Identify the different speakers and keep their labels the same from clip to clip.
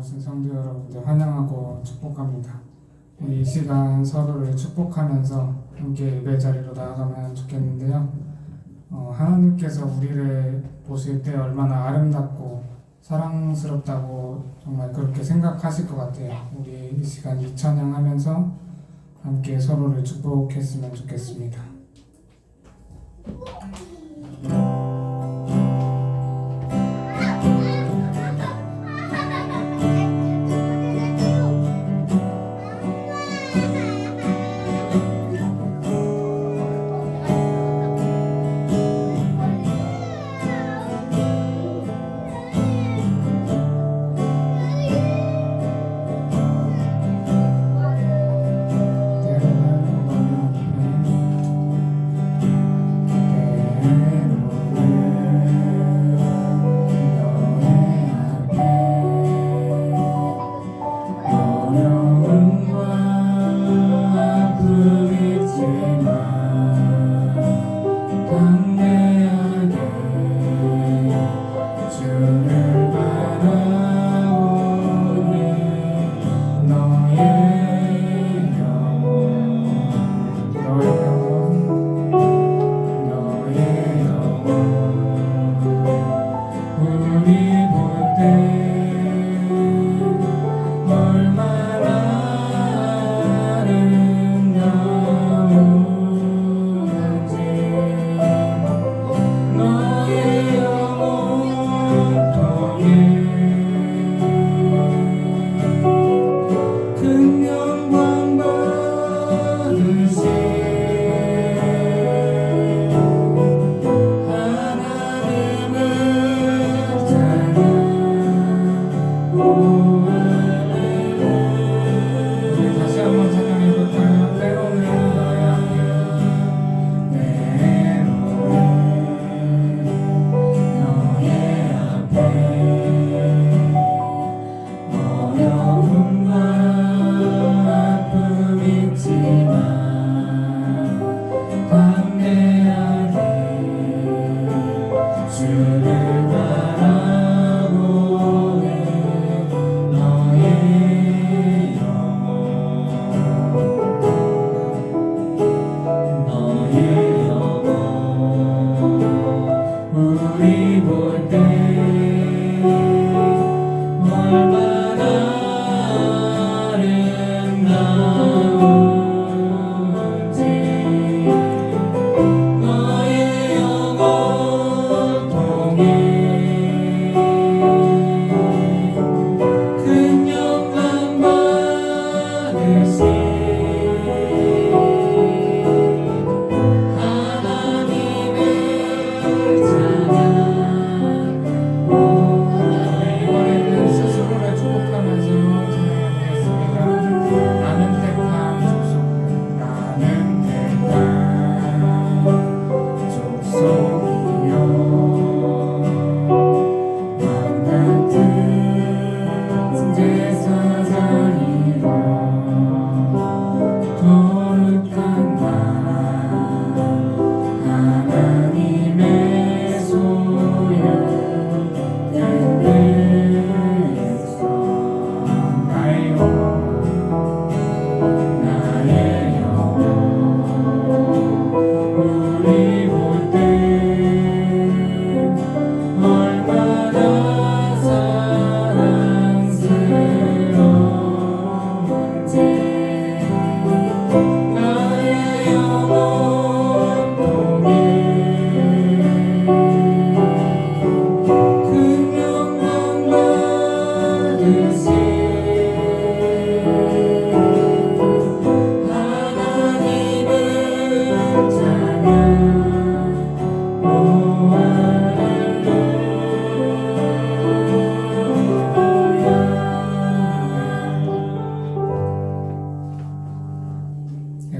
Speaker 1: 나오신 성도 여러분들 환영하고 축복합니다. 우리 이 시간 서로를 축복하면서 함께 예배 자리로 나아가면 좋겠는데요. 하나님께서 우리를 보실 때 얼마나 아름답고 사랑스럽다고 정말 그렇게 생각하실 것 같아요. 우리 이 시간 이 찬양하면서 함께 서로를 축복했으면 좋겠습니다.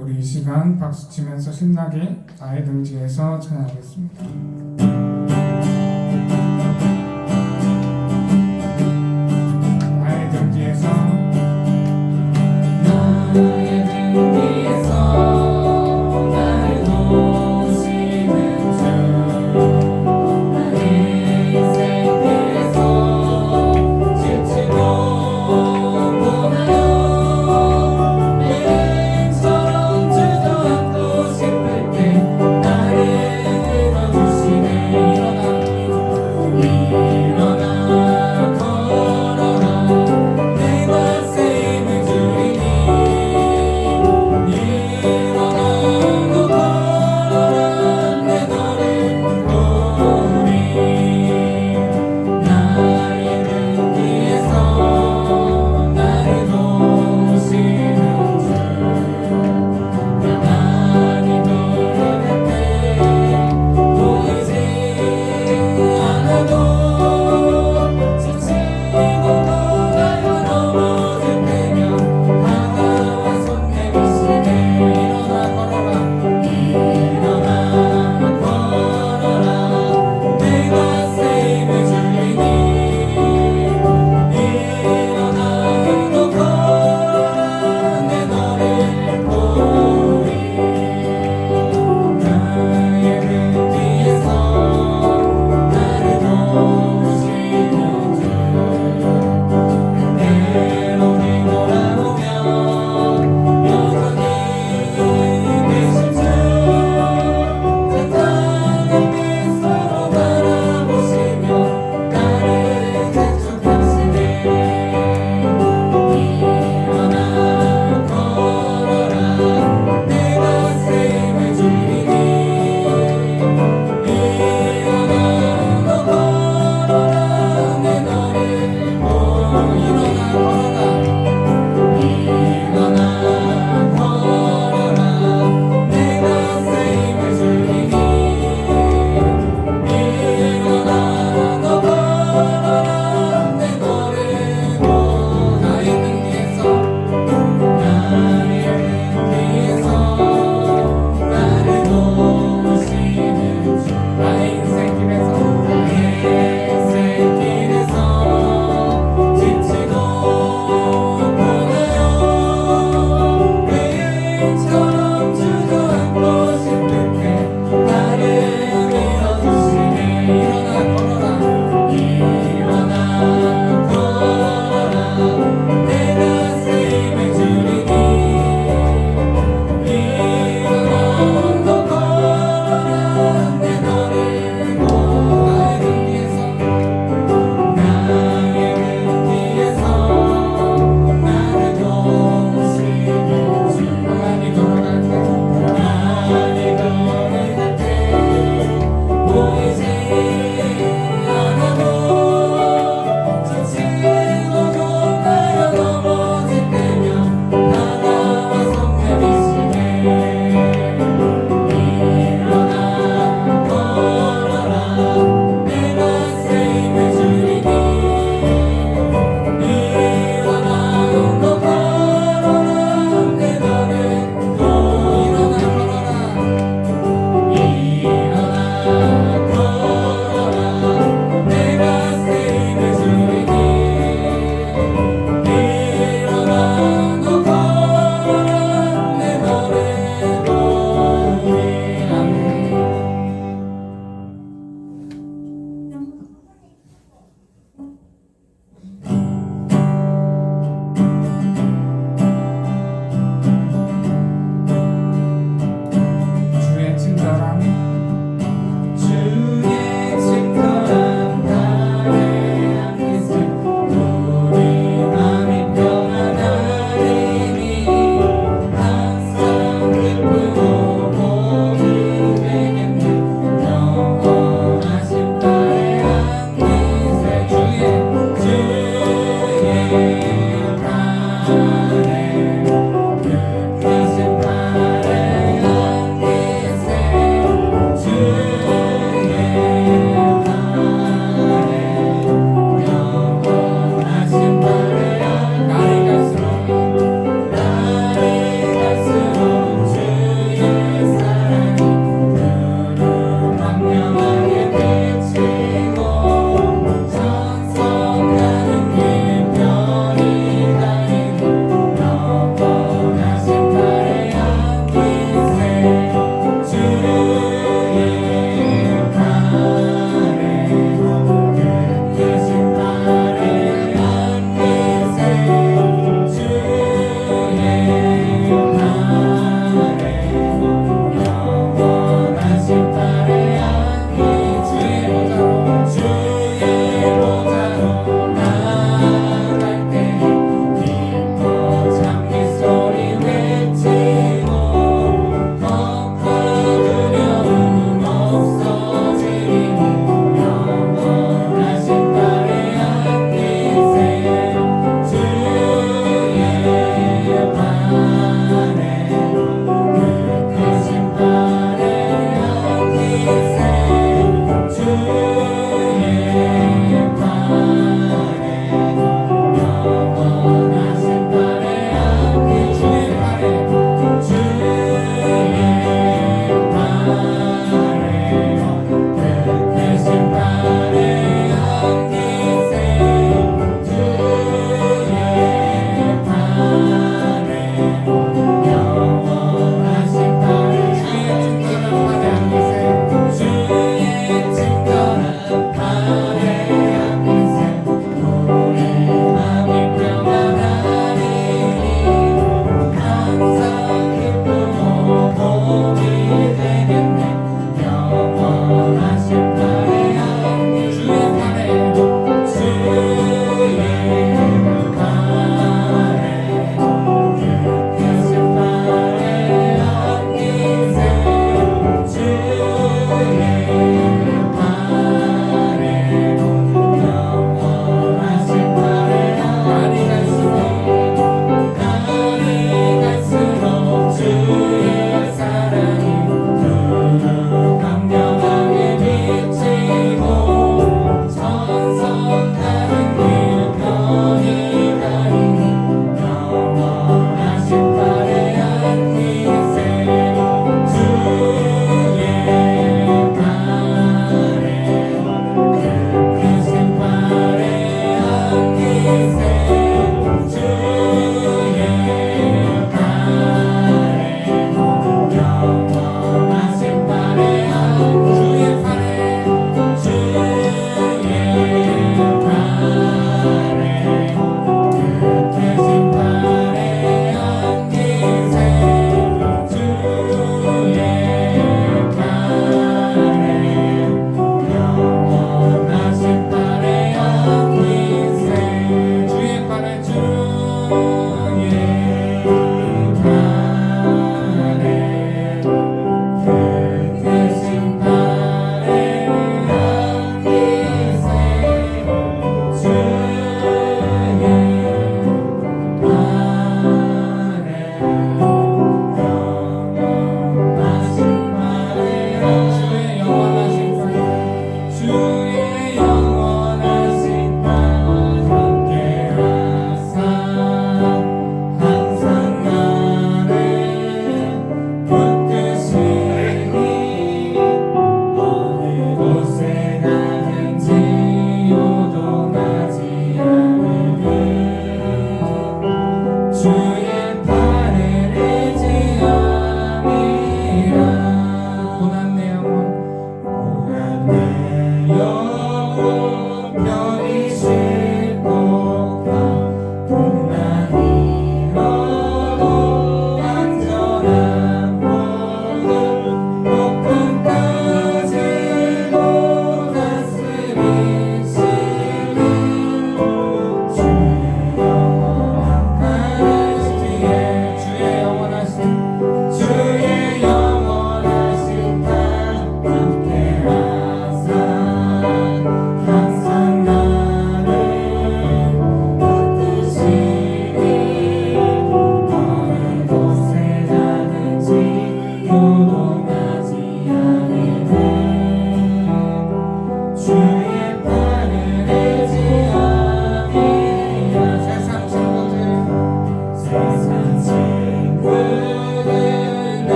Speaker 1: 우리 이 시간 박수 치면서 신나게 나의 등지에서 찬양하겠습니다. 나의 등지에서 나를 도우시는 주 나의 인생 길에서 지치고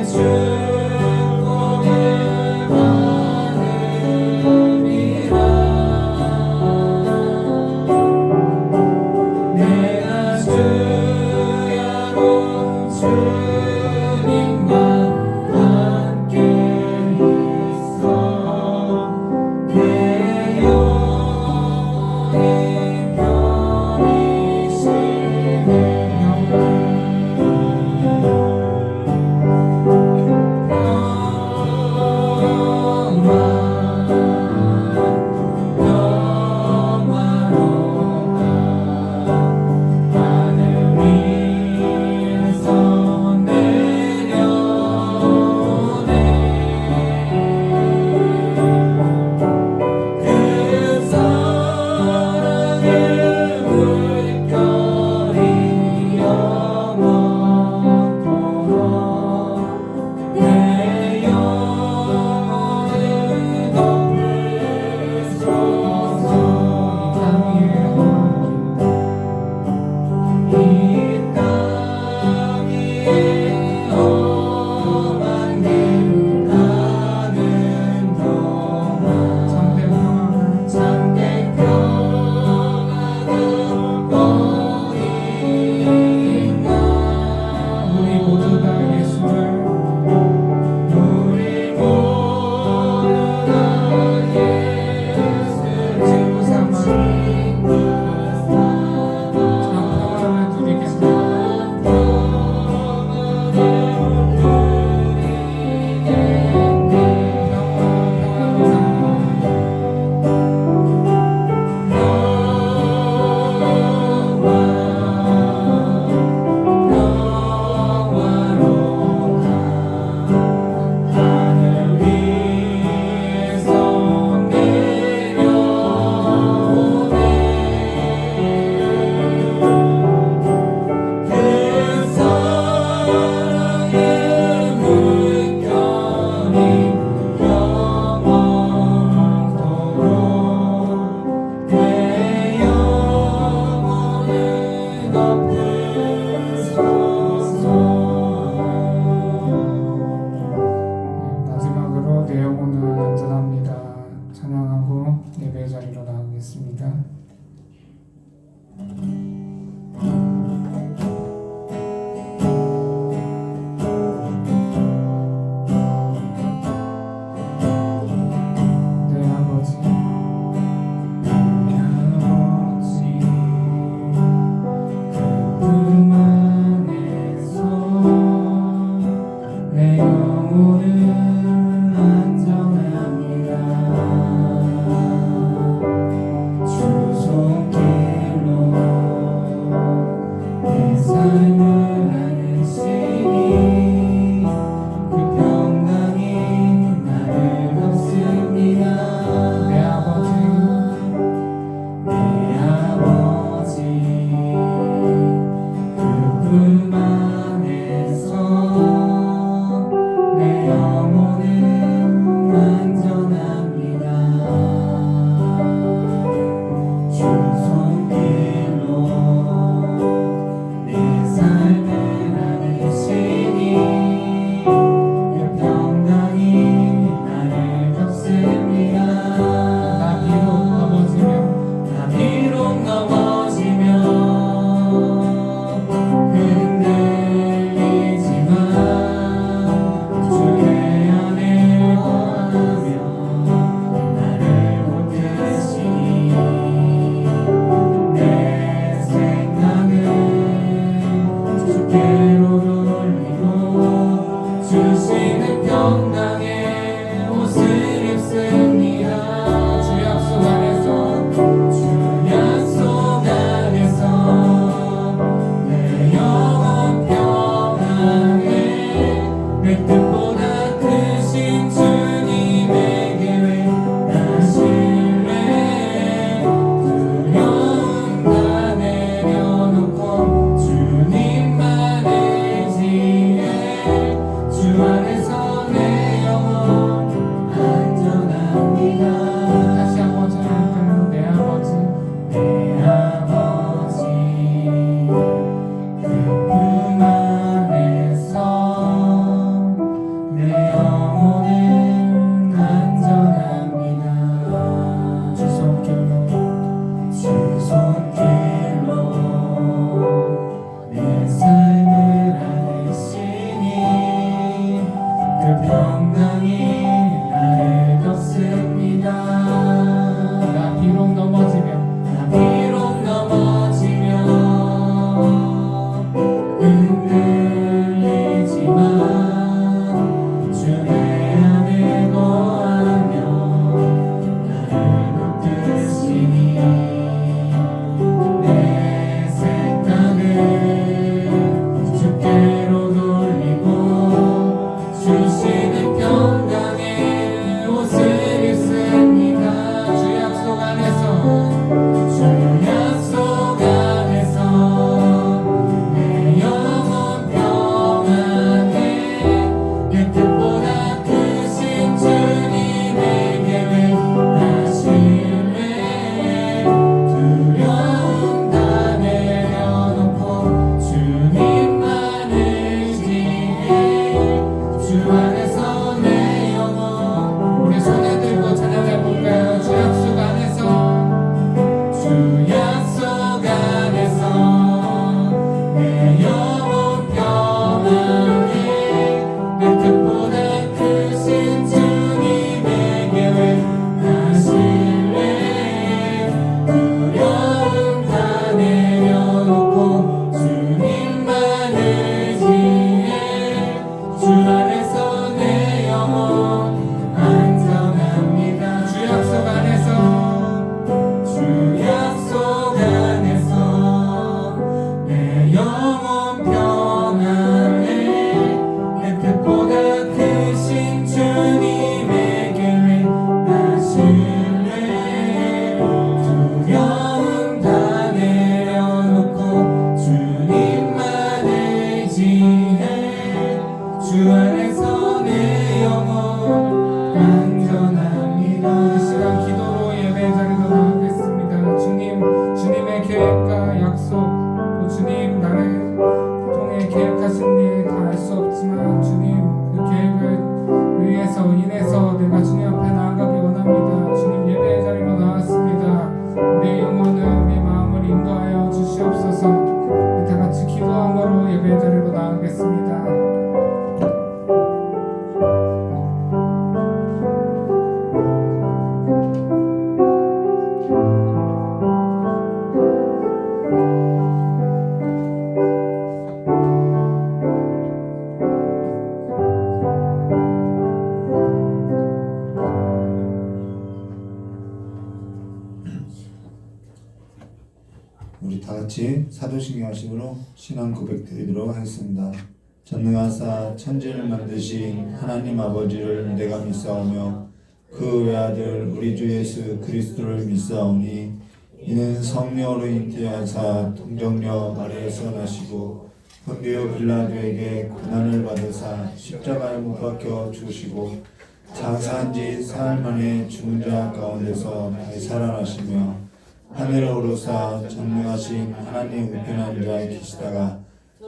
Speaker 2: 주 안에서 내
Speaker 1: 평강이 나를 덮습니다. 나 비록 넘어지면 흔들리지만 주의 안에 거하며 나를 붙드시니 내 생각을 주께로 돌리고 주시는 평강의 옷을 입습니다. 주 약속 안에서 내 영혼 평안해. 내 뜻보다 크신 주님의 계획 하실래. 두려움 다 내려놓고 주님만을 지혜. 주 안에서 내 영혼. 우리 손에 들고 찬양해 볼까요? 주 약속 안에서 주 약속 안에서 내 영혼 평안해. 내 뜻보다 크신 주님의 계획 하실래. 두려움 다 내려놓고 주님만을 지혜. 주 안에서 내 영혼 안전합니다. 주 약속 안에서 주 약속 안에서 내 영혼 평안해. 내 뜻보다 크신 주님의 계획 하실래. 두려움 다 내려놓고 주님만을 지혜. 주 안에서 내 영혼 안전합니다. 이 시간 기도로 예배 자리로 나가겠습니다. 주님의 계획과 약속, 또 주님 나를 통해 계획하신 일 다 알 수 없지만 주님 그 계획을 위해서 인해서 내가 주님 앞에 나아가기 원합니다. 주님 예배 자리로 나왔습니다. 우리의 영혼을 우리의 마음을 인도하여 주시옵소서. 우리 다 같이 기도함으로 예배 자리로 나가겠습니다.
Speaker 2: 우리 다 같이 사도신경 하심으로 신앙 고백 드리도록 하겠습니다. 전능하사 천지를 만드신 하나님 아버지를 내가 믿사오며 그 외아들 우리 주 예수 그리스도를 믿사오니 이는 성령으로 잉태하사 동정녀 마리아에서 나시고 본디오 빌라도에게 고난을 받으사 십자가에 못 박혀 죽으시고 장사한 지 사흘 만에 죽은 자 가운데서 다시 살아나시며 하늘에 오르사 전능하신 하나님 우편한 자에 계시다가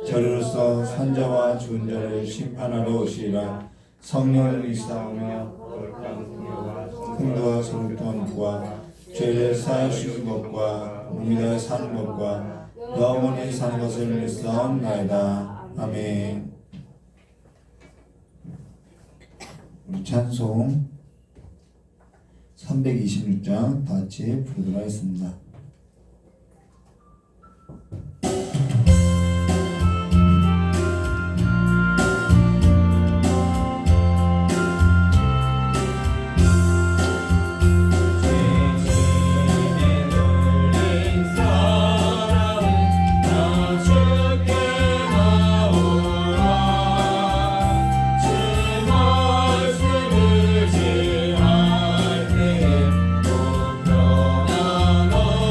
Speaker 2: 저리로서 산자와 죽은 자를 심판하러 오시리라. 성령을 믿사오며 흥도와 소름돋는 부와 죄를 사하시는 것과 몸이 다해 사는 것과 영원히 사는 것을 믿사옵나이다. 아멘. 우리 찬송 326장 다 같이 부르도록 하겠습니다.
Speaker 3: 주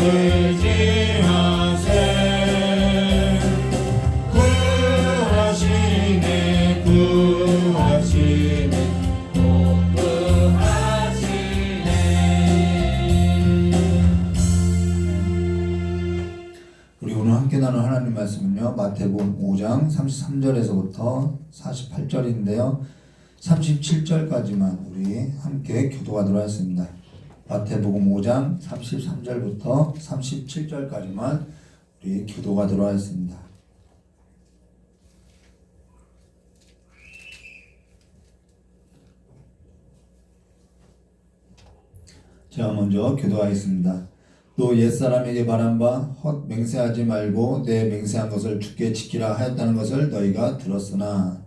Speaker 2: 의지하세 구하시네 구하시네 우리 오늘 함께 나눌 하나님 말씀은요, 마태복음 5장 33절에서부터 48절인데요 37절까지만 우리 함께 교도하도록 하겠습니다. 마태복음 5장 33절부터 37절까지만 우리 교도하도록 하겠습니다. 제가 먼저 교도하겠습니다. 또 옛사람에게 말한 바 헛 맹세하지 말고 내 맹세한 것을 주께 지키라 하였다는 것을 너희가 들었으나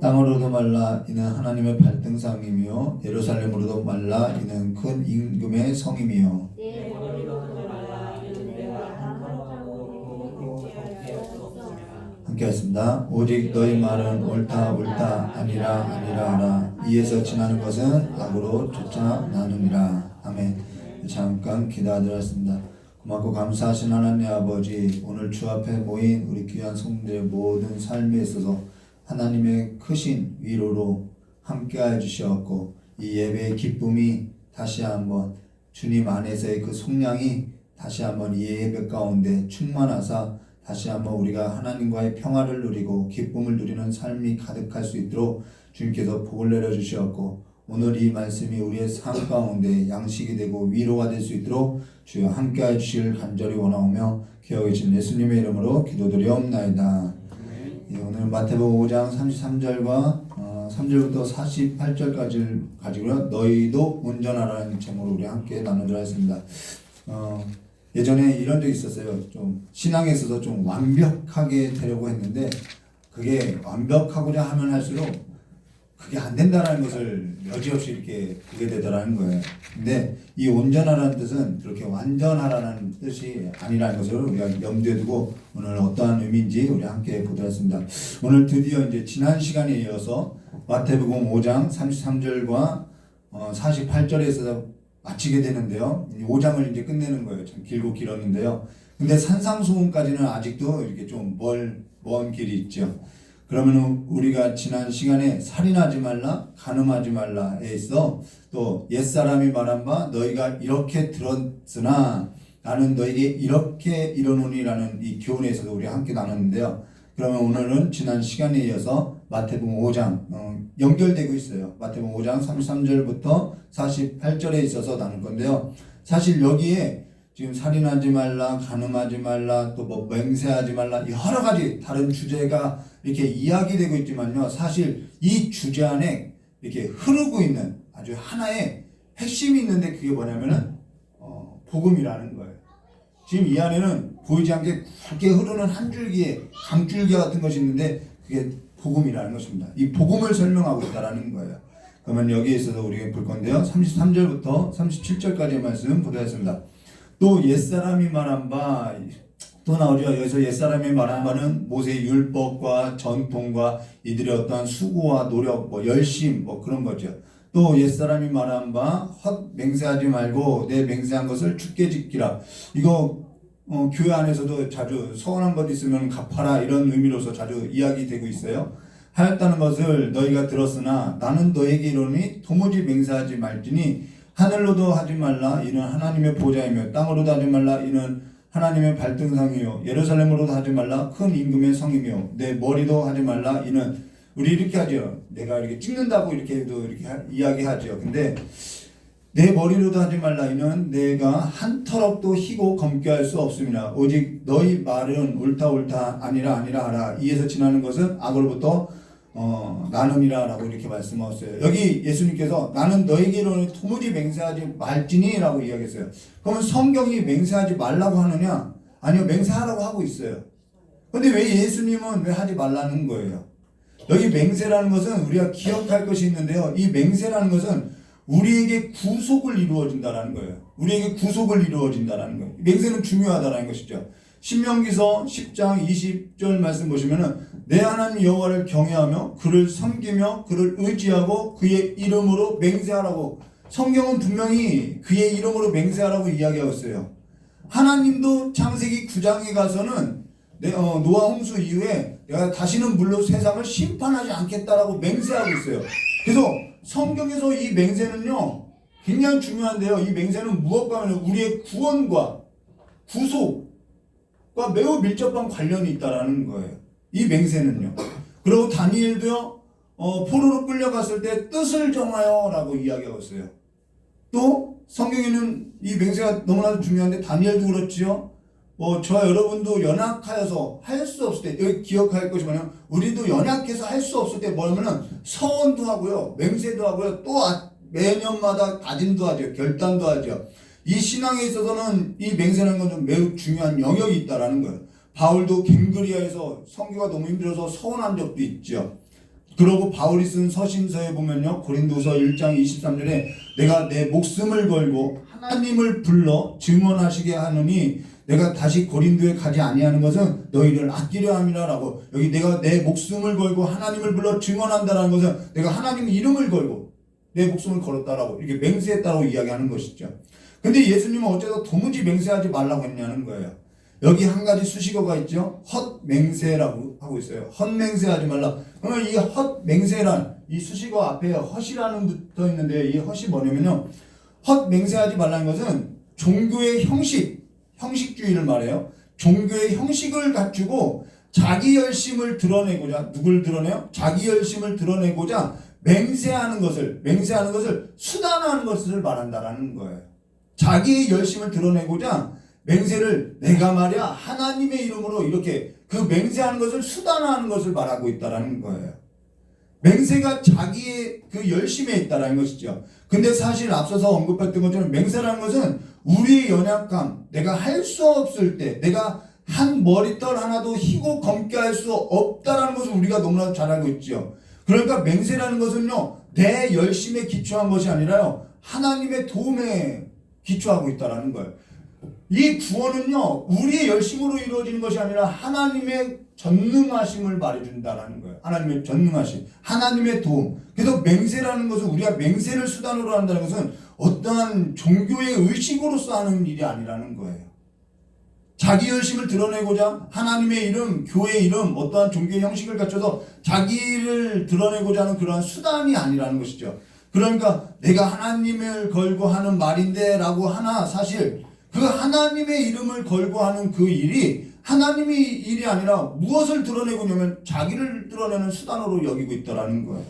Speaker 2: 땅으로도 말라 이는 하나님의 발등상이며 예루살렘으로도 말라 이는 큰 임금의 성임이요 함께 하겠습니다. 오직 너희 말은 옳다 옳다 아니라 아니라 하라. 이에서 지나는 것은 악으로 쫓아나느니라. 아멘. 잠깐 기도하도록 하겠습니다. 고맙고 감사하신 하나님 아버지, 오늘 주 앞에 모인 우리 귀한 성도들의 모든 삶에 있어서 하나님의 크신 위로로 함께하여 주셨고 이 예배의 기쁨이 다시 한번 주님 안에서의 그 속량이 다시 한번 이 예배 가운데 충만하사 다시 한번 우리가 하나님과의 평화를 누리고 기쁨을 누리는 삶이 가득할 수 있도록 주님께서 복을 내려주셨고 오늘 이 말씀이 우리의 삶 가운데 양식이 되고 위로가 될 수 있도록 주여 함께해 주실 간절히 원하오며 기억해 주신 예수님의 이름으로 기도드리옵나이다. 오늘 마태복음 5장 33절과 3절부터 48절까지를 가지고요 너희도 온전하라는 제목으로 우리 함께 나누도록 하겠습니다. 예전에 이런 적이 있었어요. 좀 신앙에 있어서 좀 완벽하게 되려고 했는데 그게 완벽하고자 하면 할수록 그게 안 된다라는 것을 여지없이 이렇게 보게 되더라는 거예요. 근데 이 온전하라는 뜻은 그렇게 완전하라는 뜻이 아니라는 것을 우리가 염두에 두고 오늘 어떠한 의미인지 우리 함께 보도록 하겠습니다. 오늘 드디어 이제 지난 시간에 이어서 마태복음 5장 33절과 48절에서 마치게 되는데요. 5장을 이제 끝내는 거예요. 참 길고 길었는데요. 근데 산상수훈까지는 아직도 이렇게 좀 먼 길이 있죠. 그러면 우리가 지난 시간에 살인하지 말라, 간음하지 말라에 있어 또 옛사람이 말한 바 너희가 이렇게 들었으나 나는 너에게 이렇게 이르노니라는 이 교훈에 있어서 우리 함께 나눴는데요. 그러면 오늘은 지난 시간에 이어서 마태복음 5장 연결되고 있어요. 마태복음 5장 33절부터 48절에 있어서 나눌 건데요. 사실 여기에 지금 살인하지 말라, 간음하지 말라, 또 뭐 맹세하지 말라 여러 가지 다른 주제가 이렇게 이야기되고 있지만요. 사실 이 주제 안에 이렇게 흐르고 있는 아주 하나의 핵심이 있는데 그게 뭐냐면은 복음이라는 거예요. 지금 이 안에는 보이지 않게 굵게 흐르는 한 줄기의 강줄기 같은 것이 있는데 그게 복음이라는 것입니다. 이 복음을 설명하고 있다라는 거예요. 그러면 여기에 있어서 우리가 볼 건데요. 33절부터 37절까지의 말씀 보도록 하겠습니다. 또 옛사람이 말한 바 또 나오죠. 여기서 옛사람이 말한 바는 모세의 율법과 전통과 이들의 어떠한 수고와 노력, 열심 그런 거죠. 또 옛사람이 말한 바 헛 맹세하지 말고 내 맹세한 것을 주께 지키라. 이거 교회 안에서도 자주 서운한 것 있으면 갚아라 이런 의미로서 자주 이야기되고 있어요. 하였다는 것을 너희가 들었으나 나는 너에게 이르노니 도무지 맹세하지 말지니 하늘로도 하지 말라 이는 하나님의 보좌이며 땅으로도 하지 말라 이는 하나님의 발등상이요 예루살렘으로도 하지 말라 큰 임금의 성이며 내 머리도 하지 말라 이는 우리 이렇게 하죠. 내가 이렇게 찍는다고 이렇게도 이렇게 이야기하죠. 근데 내 머리로도 하지 말라 이는 내가 한 터럭도 희고 검게 할 수 없음이라. 오직 너희 말은 옳다 옳다 아니라 아니라 하라. 이에서 지나는 것은 악으로부터 나눔이라 라고 이렇게 말씀하셨어요. 여기 예수님께서 나는 너에게로는 도무지 맹세하지 말지니 라고 이야기했어요. 그러면 성경이 맹세하지 말라고 하느냐? 아니요, 맹세하라고 하고 있어요. 근데 왜 예수님은 왜 하지 말라는 거예요? 여기 맹세라는 것은 우리가 기억할 것이 있는데요. 이 맹세라는 것은 우리에게 구속을 이루어진다라는 거예요. 우리에게 구속을 이루어진다라는 거예요. 맹세는 중요하다라는 것이죠. 신명기서 10장 20절 말씀 보시면은 내 하나님 여호와를 경외하며 그를 섬기며 그를 의지하고 그의 이름으로 맹세하라고, 성경은 분명히 그의 이름으로 맹세하라고 이야기하고 있어요. 하나님도 창세기 9장에 가서는 노아 홍수 이후에 내가 다시는 물로 세상을 심판하지 않겠다라고 맹세하고 있어요. 그래서 성경에서 이 맹세는요 굉장히 중요한데요. 이 맹세는 무엇과 하면 우리의 구원과 구속과 매우 밀접한 관련이 있다라는 거예요. 이 맹세는요. 그리고 다니엘도요 포로로 끌려갔을 때 뜻을 정하여 라고 이야기하고 있어요. 또 성경에는 이 맹세가 너무나 중요한데 다니엘도 그렇지요. 저와 여러분도 연약하여서 할 수 없을 때, 여기 기억할 것이 뭐냐면 우리도 연약해서 할 수 없을 때 뭐냐면은 서원도 하고요, 맹세도 하고요, 또 매년마다 다짐도 하죠, 결단도 하죠. 이 신앙에 있어서는 이 맹세라는 건 좀 매우 중요한 영역이 있다라는 거예요. 바울도 갱그리아에서 선교가 너무 힘들어서 서원한 적도 있죠. 그러고 바울이 쓴 서신서에 보면요, 고린도서 1장 23절에 내가 내 목숨을 걸고 하나님을 불러 증언하시게 하느니 내가 다시 고린도에 가지 아니하는 것은 너희를 아끼려 함이라라고, 여기 내가 내 목숨을 걸고 하나님을 불러 증언한다라는 것은 내가 하나님 이름을 걸고 내 목숨을 걸었다라고 이렇게 맹세했다라고 이야기하는 것이죠. 근데 예수님은 어째서 도무지 맹세하지 말라고 했냐는 거예요. 여기 한 가지 수식어가 있죠. 헛맹세라고 하고 있어요. 헛맹세하지 말라. 그러면 이 헛맹세란 이 수식어 앞에 헛이라는 붙어 있는데 이 헛이 뭐냐면요, 헛맹세하지 말라는 것은 종교의 형식주의를 말해요. 종교의 형식을 갖추고 자기 열심을 드러내고자, 누굴 드러내요? 자기 열심을 드러내고자 맹세하는 것을 수단화하는 것을 말한다라는 거예요. 자기의 열심을 드러내고자 맹세를 내가 말이야 하나님의 이름으로 이렇게 그 맹세하는 것을 수단화하는 것을 말하고 있다라는 거예요. 맹세가 자기의 그 열심에 있다라는 것이죠. 근데 사실 앞서서 언급했던 것처럼 맹세라는 것은 우리의 연약함, 내가 할 수 없을 때, 내가 한 머리털 하나도 희고 검게 할 수 없다라는 것을 우리가 너무나 잘 알고 있죠. 그러니까 맹세라는 것은요, 내 열심에 기초한 것이 아니라요, 하나님의 도움에 기초하고 있다라는 거예요. 이 구원은요, 우리의 열심으로 이루어지는 것이 아니라 하나님의 전능하심을 말해준다라는 거예요. 하나님의 전능하심, 하나님의 도움. 그래서 맹세라는 것은, 우리가 맹세를 수단으로 한다는 것은 어떠한 종교의 의식으로서 하는 일이 아니라는 거예요. 자기 열심을 드러내고자 하나님의 이름, 교회의 이름, 어떠한 종교의 형식을 갖춰서 자기를 드러내고자 하는 그러한 수단이 아니라는 것이죠. 그러니까 내가 하나님을 걸고 하는 말인데 라고 하나, 사실 그 하나님의 이름을 걸고 하는 그 일이 하나님의 일이 아니라 무엇을 드러내고 있냐면 자기를 드러내는 수단으로 여기고 있다라는 거예요.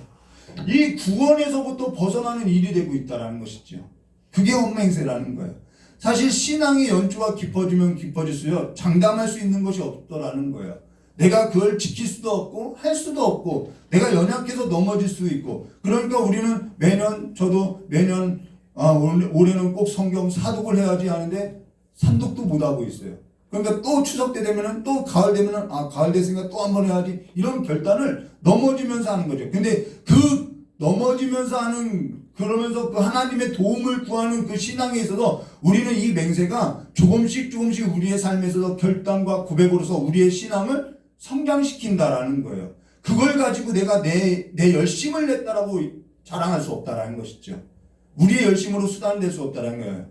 Speaker 2: 이 구원에서부터 벗어나는 일이 되고 있다라는 것이죠. 그게 헛맹세라는 거예요. 사실 신앙의 연주가 깊어지면 깊어질수록 장담할 수 있는 것이 없더라는 거예요. 내가 그걸 지킬 수도 없고 할 수도 없고 내가 연약해서 넘어질 수도 있고, 그러니까 우리는 매년, 저도 매년 올해는 꼭 성경 사독을 해야지 하는데 산독도 못하고 있어요. 그러니까 또 추석 때 되면은, 또 가을 되면은 가을 됐으니까 또 한 번 해야지, 이런 결단을 넘어지면서 하는 거죠. 근데 그 넘어지면서 하는, 그러면서 그 하나님의 도움을 구하는 그 신앙에 있어서 우리는 이 맹세가 조금씩 우리의 삶에 있어서 결단과 고백으로서 우리의 신앙을 성장시킨다라는 거예요. 그걸 가지고 내가 내 열심을 냈다라고 자랑할 수 없다라는 것이죠. 우리의 열심으로 수단될 수 없다라는 거예요.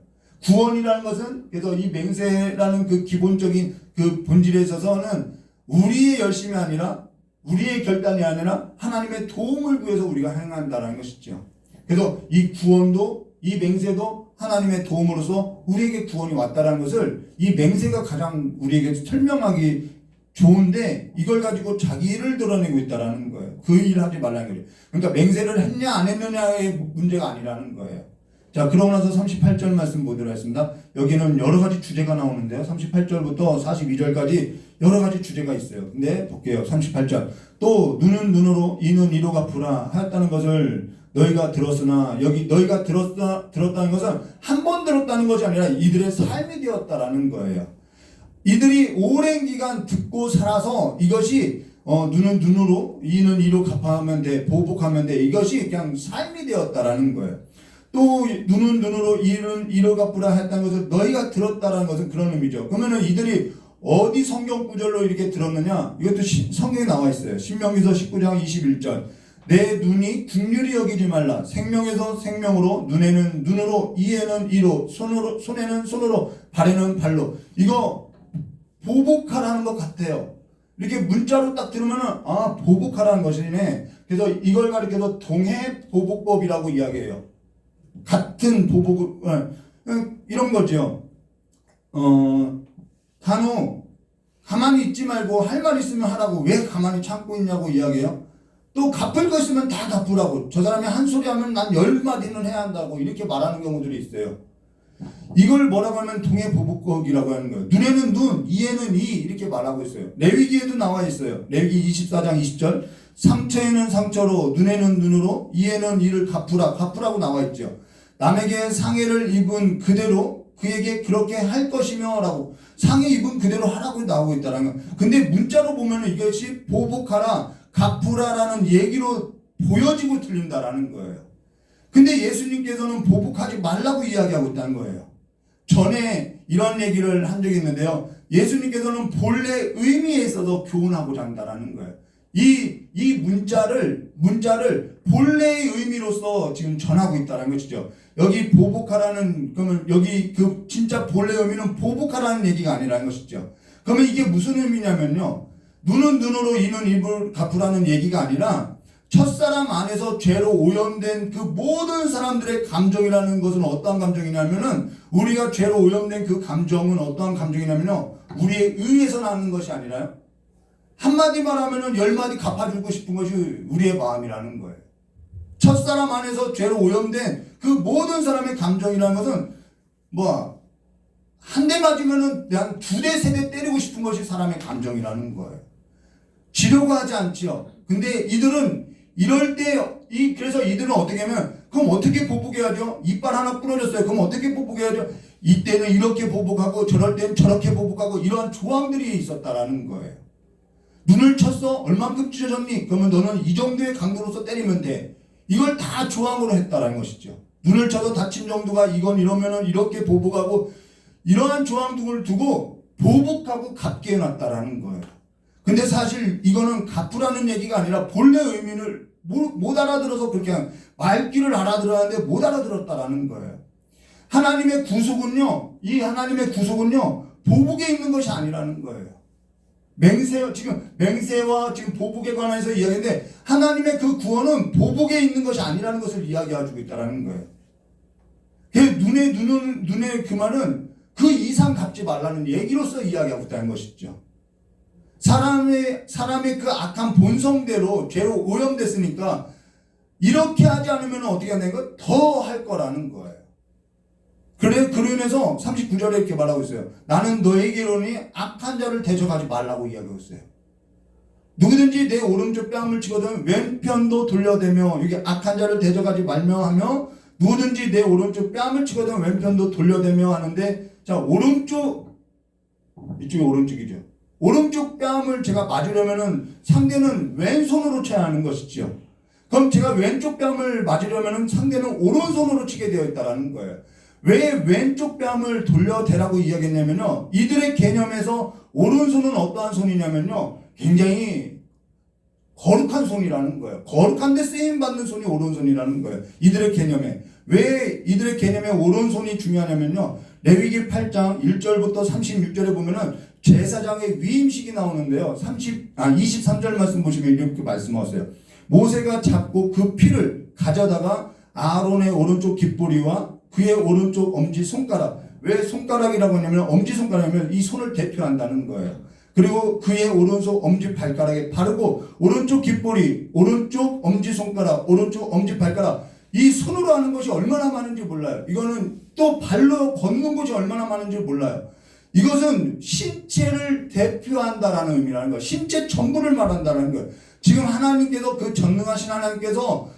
Speaker 2: 구원이라는 것은, 그래서 이 맹세라는 그 기본적인 그 본질에 있어서는 우리의 열심이 아니라, 우리의 결단이 아니라 하나님의 도움을 구해서 우리가 행한다라는 것이죠. 그래서 이 구원도, 이 맹세도 하나님의 도움으로서 우리에게 구원이 왔다라는 것을 이 맹세가 가장 우리에게 설명하기 좋은데, 이걸 가지고 자기를 드러내고 있다라는 거예요. 그 일을 하지 말라는 거죠. 그러니까 맹세를 했냐 안 했느냐의 문제가 아니라는 거예요. 자, 그러고 나서 38절 말씀 보도록 하겠습니다. 여기는 여러 가지 주제가 나오는데요. 38절부터 42절까지 여러 가지 주제가 있어요. 근데 볼게요. 38절. 또 눈은 눈으로, 이는 이로 갚으라 하였다는 것을 너희가 들었으나, 여기 너희가 들었다는 것은 한 번 들었다는 것이 아니라 이들의 삶이 되었다라는 거예요. 이들이 오랜 기간 듣고 살아서 이것이 눈은 눈으로, 이는 이로 갚아하면 돼, 보복하면 돼, 이것이 그냥 삶이 되었다라는 거예요. 또 눈은 눈으로, 이는 이로 갚으라 했다는 것을 너희가 들었다라는 것은 그런 의미죠. 그러면은 이들이 어디 성경 구절로 이렇게 들었느냐? 이것도 성경에 나와 있어요. 신명기서 19장 21절. 내 눈이 국률이 여기지 말라. 생명에서 생명으로, 눈에는 눈으로, 이에는 이로, 손에는 손으로, 발에는 발로. 이거 보복하라는 것 같아요. 이렇게 문자로 딱 들으면은 보복하라는 것이네. 그래서 이걸 가리켜서 동해 보복법이라고 이야기해요. 같은 보복, 이런 거죠. 단호 가만히 있지 말고 할 말 있으면 하라고. 왜 가만히 참고 있냐고 이야기해요. 또 갚을 거 있으면 다 갚으라고. 저 사람이 한 소리 하면 난 10마디는 해야 한다고 이렇게 말하는 경우들이 있어요. 이걸 뭐라고 하면 동해보복법이라고 하는 거예요. 눈에는 눈, 이에는 이 이렇게 말하고 있어요. 레위기에도 나와 있어요. 레위기 24장 20절. 상처에는 상처로, 눈에는 눈으로, 이에는 이를 갚으라고 나와 있죠. 남에게 상해를 입은 그대로 그에게 그렇게 할 것이며 라고. 상해 입은 그대로 하라고 나오고 있다는 거예요. 근데 문자로 보면 이것이 보복하라, 갚으라라는 얘기로 보여지고 들린다라는 거예요. 근데 예수님께서는 보복하지 말라고 이야기하고 있다는 거예요. 전에 이런 얘기를 한 적이 있는데요. 예수님께서는 본래 의미에 있어서 교훈하고자 한다라는 거예요. 이 문자를 본래의 의미로서 지금 전하고 있다는 것이죠. 여기 보복하라는, 그러면 여기 그 진짜 본래 의미는 보복하라는 얘기가 아니라는 것이죠. 그러면 이게 무슨 의미냐면요. 눈은 눈으로, 이는 입을 갚으라는 얘기가 아니라 첫사람 안에서 죄로 오염된 그 모든 사람들의 감정이라는 것은 어떠한 감정이냐면은, 우리가 죄로 오염된 그 감정은 어떠한 감정이냐면요. 우리의 의에서 나는 것이 아니라요. 한마디 말하면은 10마디 갚아주고 싶은 것이 우리의 마음이라는 거예요. 첫사람 안에서 죄로 오염된 그 모든 사람의 감정이라는 것은 한 대 맞으면은 한 2대, 3대 때리고 싶은 것이 사람의 감정이라는 거예요. 지려고 하지 않지요. 근데 이들은 이럴 때, 그래서 이들은 어떻게 하면, 그럼 어떻게 보복해야죠? 이빨 하나 부러졌어요. 그럼 어떻게 보복해야죠? 이때는 이렇게 보복하고, 저럴 때는 저렇게 보복하고, 이러한 조항들이 있었다라는 거예요. 눈을 쳤어? 얼만큼 찢어졌니? 그러면 너는 이 정도의 강도로서 때리면 돼. 이걸 다 조항으로 했다라는 것이죠. 눈을 쳐서 다친 정도가 이러면은 이렇게 보복하고, 이러한 조항 등을 두고 보복하고 갚게 해놨다라는 거예요. 근데 사실 이거는 갚으라는 얘기가 아니라 본래 의미를 못 알아들어서 그렇게 말귀를 알아들었는데 못 알아들었다라는 거예요. 하나님의 구속은요, 보복에 있는 것이 아니라는 거예요. 맹세와 지금 보복에 관해서 이야기인데, 하나님의 그 구원은 보복에 있는 것이 아니라는 것을 이야기해주고 있다는 거예요. 눈에 그 말은 그 이상 갚지 말라는 얘기로서 이야기하고 있다는 것이죠. 사람의 그 악한 본성대로 죄로 오염됐으니까 이렇게 하지 않으면 어떻게 하는 거? 더 할 거라는 거예요. 그로 인해서 39절에 이렇게 말하고 있어요. 나는 너에게로니 악한 자를 대적하지 말라고 이야기하고 있어요. 누구든지 내 오른쪽 뺨을 치거든 왼편도 돌려대며, 이게 악한 자를 대적하지 말며 하며, 누구든지 내 오른쪽 뺨을 치거든 왼편도 돌려대며 하는데, 자, 이쪽이 오른쪽이죠. 오른쪽 뺨을 제가 맞으려면은 상대는 왼손으로 쳐야 하는 것이죠. 그럼 제가 왼쪽 뺨을 맞으려면은 상대는 오른손으로 치게 되어 있다는 거예요. 왜 왼쪽 뺨을 돌려대라고 이야기했냐면요. 이들의 개념에서 오른손은 어떠한 손이냐면요. 굉장히 거룩한 손이라는 거예요. 거룩한데 쓰임받는 손이 오른손이라는 거예요. 이들의 개념에. 왜 이들의 개념에 오른손이 중요하냐면요. 레위기 8장 1절부터 36절에 보면은 제사장의 위임식이 나오는데요. 23절 말씀 보시면 이렇게 말씀하세요. 모세가 잡고 그 피를 가져다가 아론의 오른쪽 깃뿌리와 그의 오른쪽 엄지손가락. 왜 손가락이라고 하냐면 엄지손가락이면 이 손을 대표한다는 거예요. 그리고 그의 오른손 엄지발가락에 바르고, 오른쪽 깃뿌리, 오른쪽 엄지손가락, 오른쪽 엄지발가락, 이 손으로 하는 것이 얼마나 많은지 몰라요. 이거는 또 발로 걷는 것이 얼마나 많은지 몰라요. 이것은 신체를 대표한다라는 의미라는 거예요. 신체 전부를 말한다는 거예요. 지금 하나님께서, 그 전능하신 하나님께서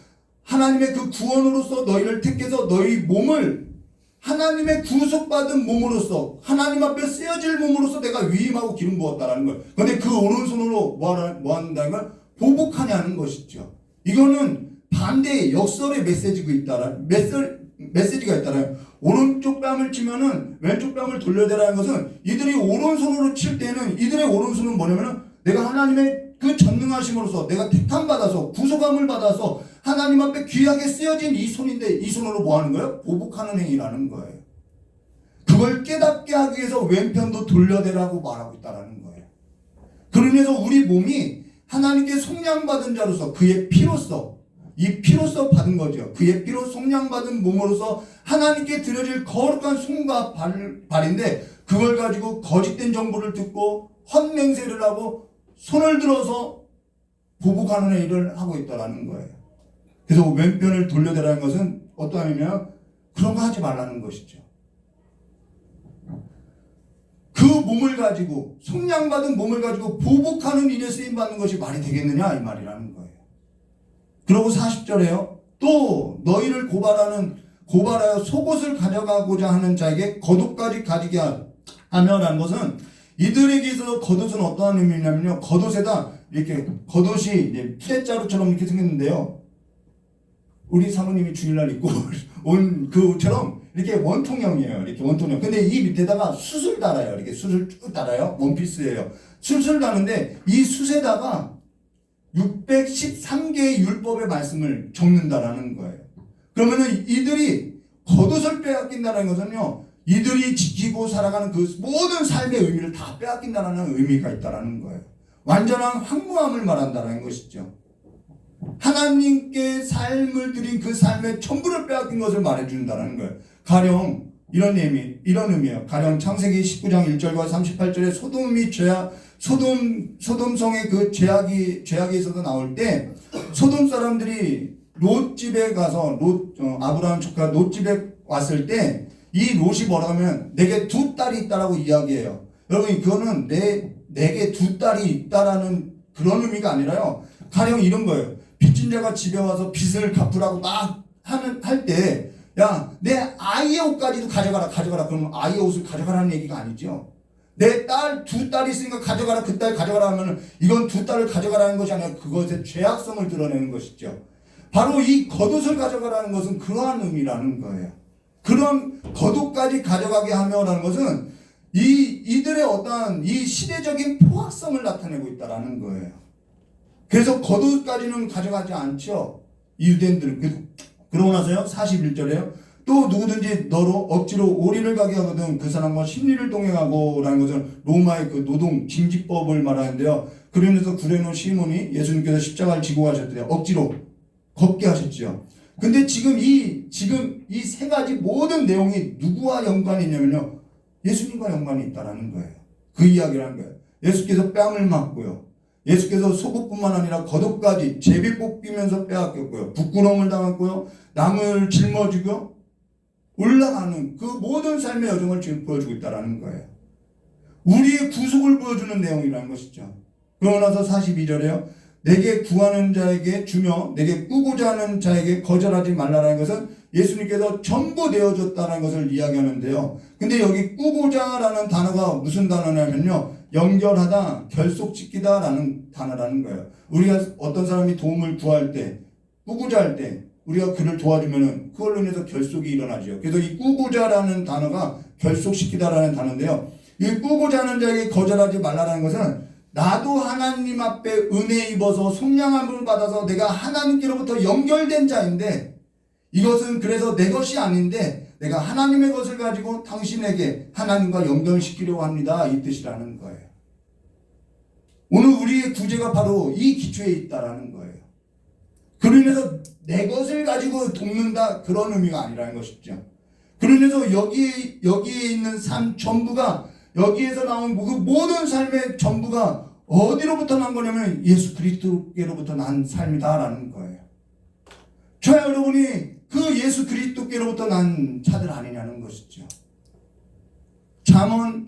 Speaker 2: 하나님의 그 구원으로서 너희를 택해서 너희 몸을 하나님의 구속받은 몸으로서, 하나님 앞에 쓰여질 몸으로서 내가 위임하고 기름 부었다라는 거예요. 그런데 그 오른손으로 뭐 한다는 걸? 보복하냐는 것이죠. 이거는 반대의 역설의 메시지가 있다라는, 오른쪽 뺨을 치면은 왼쪽 뺨을 돌려대라는 것은 이들이 오른손으로 칠 때는 이들의 오른손은 뭐냐면은 내가 하나님의 그 전능하심으로써 내가 택함 받아서 구속함을 받아서 하나님 앞에 귀하게 쓰여진 이 손인데 이 손으로 뭐 하는 거예요? 보복하는 행위라는 거예요. 그걸 깨닫게 하기 위해서 왼편도 돌려대라고 말하고 있다라는 거예요. 그러면서 우리 몸이 하나님께 속량받은 자로서 그의 피로써 이 피로써 받은 거죠. 그의 피로 속량받은 몸으로서 하나님께 드려질 거룩한 손과 발인데 그걸 가지고 거짓된 정보를 듣고 헛맹세를 하고 손을 들어서 보복하는 일을 하고 있다라는 거예요. 그래서 왼편을 돌려대라는 것은 어떠한 의미냐? 그런 거 하지 말라는 것이죠. 그 몸을 가지고 속량받은 몸을 가지고 보복하는 일에 쓰임받는 것이 말이 되겠느냐 이 말이라는 거예요. 그리고 40절에요. 또 너희를 고발하여 속옷을 가져가고자 하는 자에게 겉옷까지 가지게 하며라는 것은 이들에게 있어서 겉옷은 어떠한 의미냐면요. 겉옷에다 이렇게 겉옷이 이제 푸대자루처럼 이렇게 생겼는데요. 우리 사모님이 주일날 입고 온 그 옷처럼 이렇게 원통형이에요. 이렇게 원통형. 근데 이 밑에다가 숯을 달아요. 이렇게 숯을 쭉 달아요. 원피스예요. 숯을 다는데 이 숯에다가 613개의 율법의 말씀을 적는다라는 거예요. 그러면은 이들이 겉옷을 빼앗긴다는 것은요, 이들이 지키고 살아가는 그 모든 삶의 의미를 다 빼앗긴다는 의미가 있다라는 거예요. 완전한 황무함을 말한다는 것이죠. 하나님께 삶을 드린 그 삶의 전부를 빼앗긴 것을 말해준다는 거예요. 가령 이런 의미예요. 가령 창세기 19장 1절과 38절에 소돔성의 그 죄악이 있어서 나올 때 소돔 사람들이 롯 집에 가서 아브라함 조카 롯 집에 왔을 때 이 롯이 뭐라고 하면 내게 두 딸이 있다라고 이야기해요. 여러분 그거는 내게 두 딸이 있다라는 그런 의미가 아니라요. 가령 이런 거예요. 빚진 자가 집에 와서 빚을 갚으라고 막 할 때 야, 내 아이의 옷까지도 가져가라. 그러면 아이의 옷을 가져가라는 얘기가 아니죠. 내 딸, 두 딸이 있으니까 가져가라. 그 딸 가져가라 하면 이건 두 딸을 가져가라는 것이 아니라 그것의 죄악성을 드러내는 것이죠. 바로 이 겉옷을 가져가라는 것은 그러한 의미라는 거예요. 그런 겉옷까지 가져가게 하며라는 것은 이들의 어떠한 이 시대적인 포악성을 나타내고 있다라는 거예요. 그래서 겉옷까지는 가져가지 않죠. 이 유대인들은. 그러고 나서요 41절에요. 또 누구든지 너로 억지로 오리를 가게 하거든 그 사람과 심리를 동행하고 라는 것은 로마의 그 노동 징집법을 말하는데요. 그러면서 구레노 시몬이 예수님께서 십자가를 지고 가셨대요. 억지로 걷게 하셨죠. 근데 지금 이 세 가지 모든 내용이 누구와 연관이 있냐면요. 예수님과 연관이 있다라는 거예요. 그 이야기를 한 거예요. 예수께서 뺨을 맞고요. 예수께서 속옷뿐만 아니라 겉옷까지 제비 뽑히면서 빼앗겼고요. 부끄러움을 당했고요. 남을 짊어지고 올라가는 그 모든 삶의 여정을 지금 보여주고 있다는 거예요. 우리의 구속을 보여주는 내용이라는 것이죠. 그러고 나서 42절에요. 내게 구하는 자에게 주며 내게 꾸고자 하는 자에게 거절하지 말라라는 것은 예수님께서 전부 내어줬다는 것을 이야기하는데요. 근데 여기 꾸고자라는 단어가 무슨 단어냐면요. 연결하다, 결속짓기다라는 단어라는 거예요. 우리가 어떤 사람이 도움을 구할 때, 꾸고자 할 때 우리가 그를 도와주면은 그걸로 인해서 결속이 일어나죠. 그래서 이 꾸고자라는 단어가 결속시키다라는 단어인데요. 이 꾸고자 하는 자에게 거절하지 말라라는 것은 나도 하나님 앞에 은혜 입어서 속량함을 받아서 내가 하나님께로부터 연결된 자인데 이것은 그래서 내 것이 아닌데 내가 하나님의 것을 가지고 당신에게 하나님과 연결시키려고 합니다. 이 뜻이라는 거예요. 오늘 우리의 구제가 바로 이 기초에 있다라는 거예요. 그러면서 내 것을 가지고 돕는다 그런 의미가 아니라는 것이죠. 그러면서 여기에 있는 삶 전부가 여기에서 나온 그 모든 삶의 전부가 어디로부터 난 거냐면 예수 그리스도께로부터 난 삶이다라는 거예요. 저와 여러분이 그 예수 그리스도께로부터 난 자들 아니냐는 것이죠. 잠언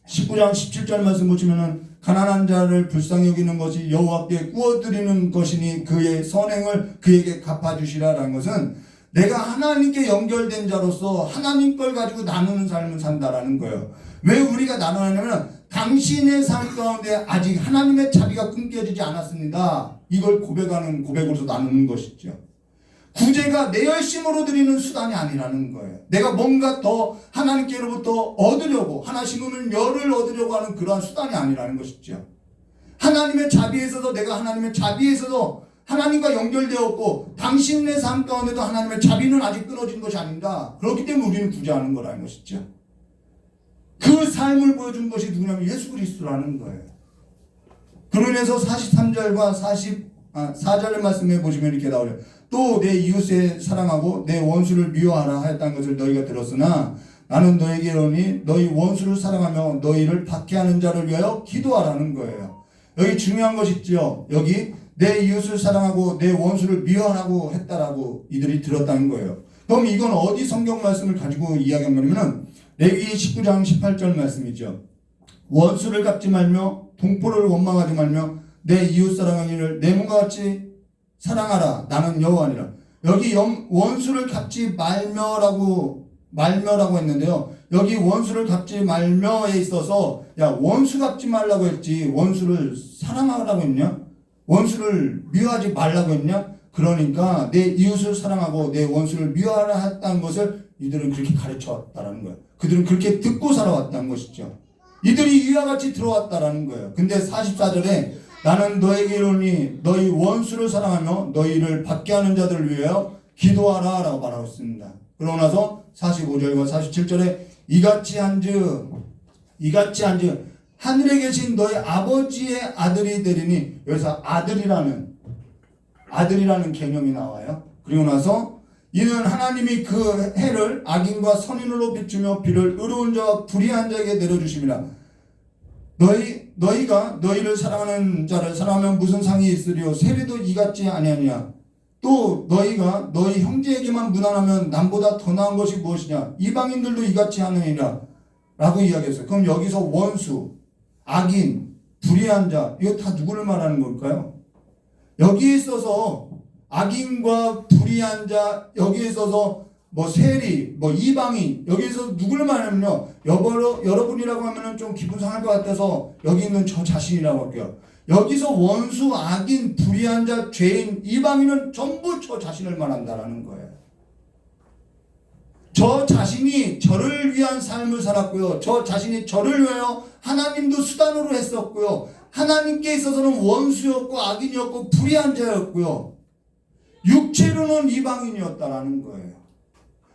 Speaker 2: 19장 17절 말씀 보시면은 가난한 자를 불쌍히 여기는 것이 여호와께 구워드리는 것이니 그의 선행을 그에게 갚아주시라라는 것은 내가 하나님께 연결된 자로서 하나님 걸 가지고 나누는 삶을 산다라는 거예요. 왜 우리가 나누냐면 당신의 삶 가운데 아직 하나님의 자비가 끊겨지지 않았습니다. 이걸 고백하는 고백으로서 나누는 것이죠. 구제가 내 열심으로 드리는 수단이 아니라는 거예요. 내가 뭔가 더 하나님께로부터 얻으려고, 하나님은 열을 얻으려고 하는 그러한 수단이 아니라는 것이죠. 하나님의 자비에 있어서 내가 하나님의 자비에 있어서 하나님과 연결되었고 당신의 삶 가운데도 하나님의 자비는 아직 끊어진 것이 아닌가. 그렇기 때문에 우리는 구제하는 거라는 것이죠. 그 삶을 보여준 것이 누구냐면 예수 그리스도라는 거예요. 그러면서 43절과 44절의 말씀에 보시면 이렇게 나오죠. 또 내 이웃을 사랑하고 내 원수를 미워하라 하였다는 것을 너희가 들었으나 나는 너에게 이르노니 너희 원수를 사랑하며 너희를 박해하는 자를 위하여 기도하라는 거예요. 여기 중요한 것이 있죠. 여기 내 이웃을 사랑하고 내 원수를 미워하라고 했다라고 이들이 들었다는 거예요. 그럼 이건 어디 성경 말씀을 가지고 이야기한 거냐면 레위기 19장 18절 말씀이죠. 원수를 갚지 말며 동포를 원망하지 말며 내 이웃 사랑하기를 내 몸과 같이 사랑하라. 나는 여호와니라. 여기 원수를 갚지 말며라고 했는데요. 여기 원수를 갚지 말며에 있어서 야 원수 갚지 말라고 했지 원수를 사랑하라고 했냐? 원수를 미워하지 말라고 했냐? 그러니까 내 이웃을 사랑하고 내 원수를 미워하라 했다는 것을 이들은 그렇게 가르쳐왔다는 거예요. 그들은 그렇게 듣고 살아왔다는 것이죠. 이들이 이와 같이 들어왔다라는 거예요. 근데 44절에 나는 너에게 이르노니 너희 원수를 사랑하며 너희를 박해하는 자들을 위하여 기도하라 라고 말하고 있습니다. 그러고 나서 45절과 47절에 이같이 한즉 하늘에 계신 너희 아버지의 아들이 되리니 여기서 아들이라는 개념이 나와요. 그리고 나서 이는 하나님이 그 해를 악인과 선인으로 비추며 비를 의로운 자와 불의한 자에게 내려주심이라. 너희가 너희를 사랑하는 자를 사랑하면 무슨 상이 있으리요 세리도 이같지 아니하냐. 또 너희가 너희 형제에게만 무난하면 남보다 더 나은 것이 무엇이냐. 이방인들도 이같이 하느니라 라고 이야기했어요. 그럼 여기서 원수, 악인, 불의한 자 이거 다 누구를 말하는 걸까요? 여기에 있어서 악인과 불의한 자, 여기에 있어서 세리, 이방인, 여기에서 누구를 말하냐면요. 여러분이라고 하면은 좀 기분 상할 것 같아서 여기 있는 저 자신이라고 할게요. 여기서 원수, 악인, 불의한 자, 죄인, 이방인은 전부 저 자신을 말한다라는 거예요. 저 자신이 저를 위한 삶을 살았고요. 저 자신이 저를 위하여 하나님도 수단으로 했었고요. 하나님께 있어서는 원수였고 악인이었고 불의한 자였고요. 육체로는 이방인이었다라는 거예요.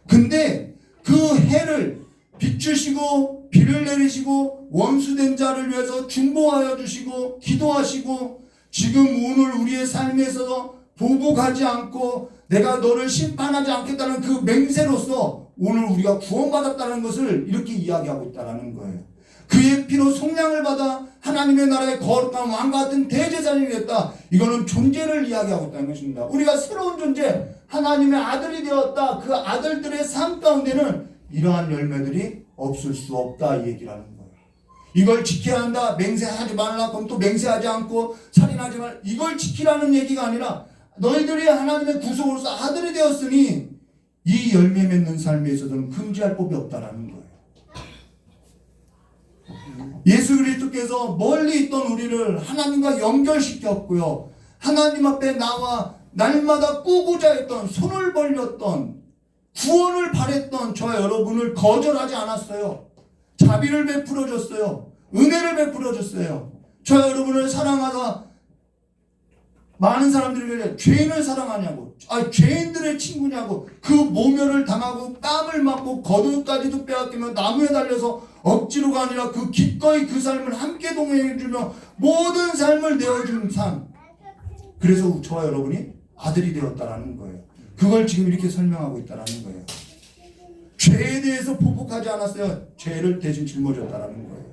Speaker 2: 근데 그 해를 비추시고 비를 내리시고 원수된 자를 위해서 중보하여 주시고 기도하시고 지금 오늘 우리의 삶에 있어서 보복하지 않고 내가 너를 심판하지 않겠다는 그 맹세로서 오늘 우리가 구원받았다는 것을 이렇게 이야기하고 있다는 거예요. 그의 피로 속량을 받아 하나님의 나라의 거룩한 왕과 같은 대제사장이 됐다. 이거는 존재를 이야기하고 있다는 것입니다. 우리가 새로운 존재, 하나님의 아들이 되었다. 그 아들들의 삶 가운데는 이러한 열매들이 없을 수 없다 이 얘기라는 거예요. 이걸 지켜야 한다. 맹세하지 말라. 그럼 또 맹세하지 않고 살인하지 말라. 이걸 지키라는 얘기가 아니라 너희들이 하나님의 구속으로서 아들이 되었으니 이 열매 맺는 삶에 있어서는 금지할 법이 없다라는 거예요. 예수 그리스도께서 멀리 있던 우리를 하나님과 연결시켰고요. 하나님 앞에 나와 날마다 꾸고자 했던, 손을 벌렸던, 구원을 바랬던 저와 여러분을 거절하지 않았어요. 자비를 베풀어 줬어요. 은혜를 베풀어 줬어요. 저와 여러분을 사랑하다 많은 사람들이 죄인을 사랑하냐고, 죄인들의 친구냐고, 그 모멸을 당하고 땀을 맞고 겉옷까지도 빼앗기며 나무에 달려서 억지로가 아니라 그 기꺼이 그 삶을 함께 동행해주며 모든 삶을 내어준 삶. 그래서 저와 여러분이 아들이 되었다라는 거예요. 그걸 지금 이렇게 설명하고 있다라는 거예요. 죄에 대해서 보복하지 않았어요. 죄를 대신 짊어졌다라는 거예요.